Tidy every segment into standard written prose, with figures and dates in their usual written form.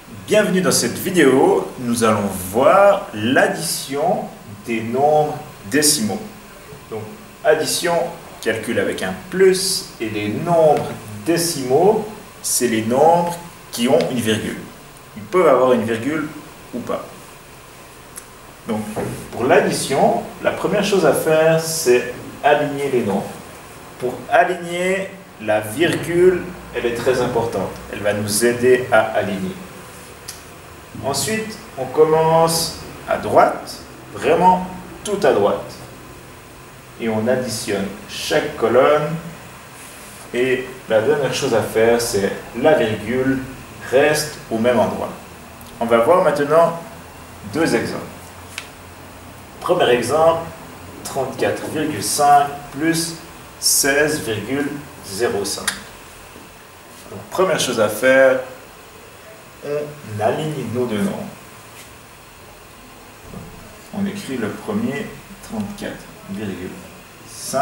Bienvenue dans cette vidéo, nous allons voir l'addition des nombres décimaux. Donc, addition, calcul avec un plus, et les nombres décimaux, c'est les nombres qui ont une virgule. Ils peuvent avoir une virgule ou pas. Donc, pour l'addition, la première chose à faire, c'est aligner les nombres. Pour aligner, la virgule, elle est très importante. Elle va nous aider à aligner. Ensuite, on commence à droite, vraiment tout à droite. Et on additionne chaque colonne. Et la dernière chose à faire, c'est la virgule reste au même endroit. On va voir maintenant deux exemples. Premier exemple, 34,5 plus 16,05. Donc, première chose à faire, on aligne nos deux nombres. On écrit le premier 34,5.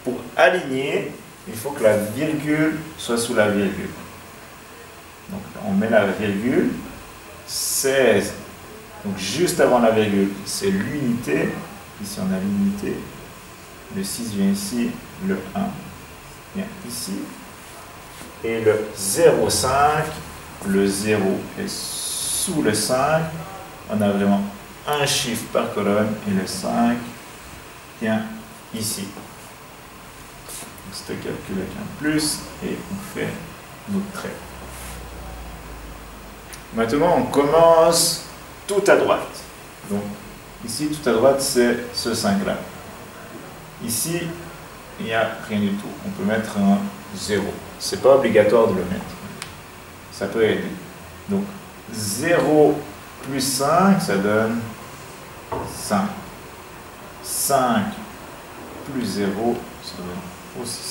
Pour aligner, il faut que la virgule soit sous la virgule. Donc on met la virgule, 16. Donc juste avant la virgule, c'est l'unité. Ici on a l'unité. Le 6 vient ici, le 1 vient ici. Et le 0,5, le 0 est sous le 5. On a vraiment un chiffre par colonne et le 5 vient ici. C'est un calcul avec un plus et on fait notre trait. Maintenant, on commence tout à droite. Donc, ici, tout à droite, c'est ce 5-là. Ici, il n'y a rien du tout. On peut mettre un 0. Ce n'est pas obligatoire de le mettre. Ça peut aider. Donc, 0 plus 5, ça donne 5. 5 plus 0, ça donne aussi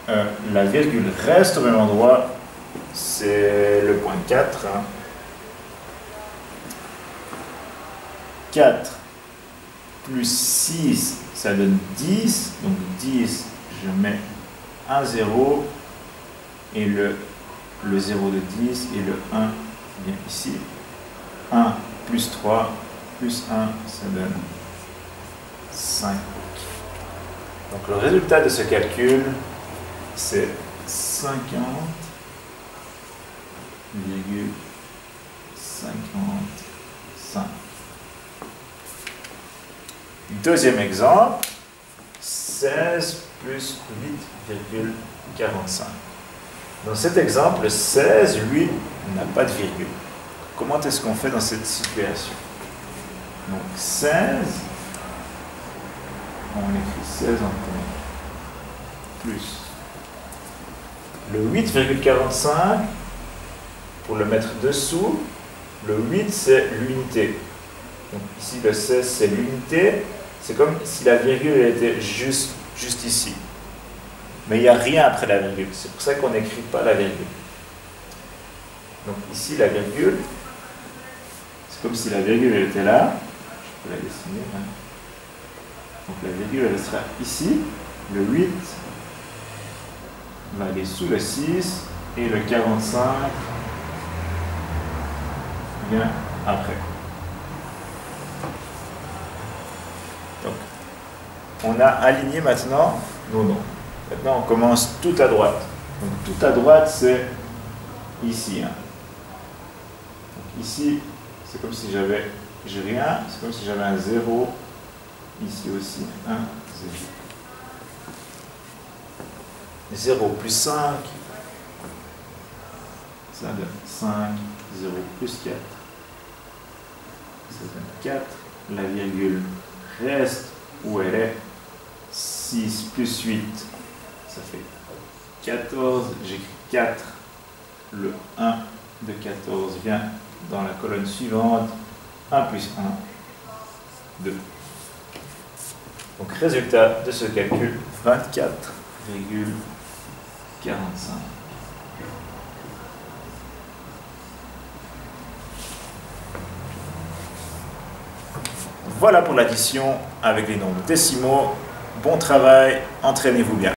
5. La virgule reste au même endroit. C'est le point 4. 4 plus 6, ça donne 10. Donc 10, je mets un 0. Et le 0 de 10 et le 1 vient ici. 1 plus 3 plus 1, ça donne 5. Donc le résultat de ce calcul, c'est 50,55. Deuxième exemple, 16 plus 8,45. Dans cet exemple, 16, lui, n'a pas de virgule. Comment est-ce qu'on fait dans cette situation? Donc 16, on écrit 16 en premier, plus le 8,45, pour le mettre dessous, le 8 c'est l'unité. Donc ici le 16 c'est l'unité, c'est comme si la virgule était juste ici. Mais il n'y a rien après la virgule, c'est pour ça qu'on n'écrit pas la virgule. Donc ici la virgule, c'est comme si la virgule elle était là, je peux la dessiner. Hein. Donc la virgule elle sera ici, le 8 va aller sous le 6 et le 45 vient après. Donc on a aligné maintenant nos nombres. Maintenant on commence tout à droite. Donc tout à droite c'est ici. Hein. Donc ici c'est comme si j'avais rien, c'est comme si j'avais un 0. Ici aussi, 1, 0. 0 plus 5, ça donne 5, 0 plus 4, ça donne 4. La virgule reste où elle est, 6 plus 8, ça fait 14. J'écris 4, le 1 de 14 vient dans la colonne suivante, 1 plus 1, 2. Donc résultat de ce calcul, 24,45. Voilà pour l'addition avec les nombres décimaux. Bon travail, entraînez-vous bien.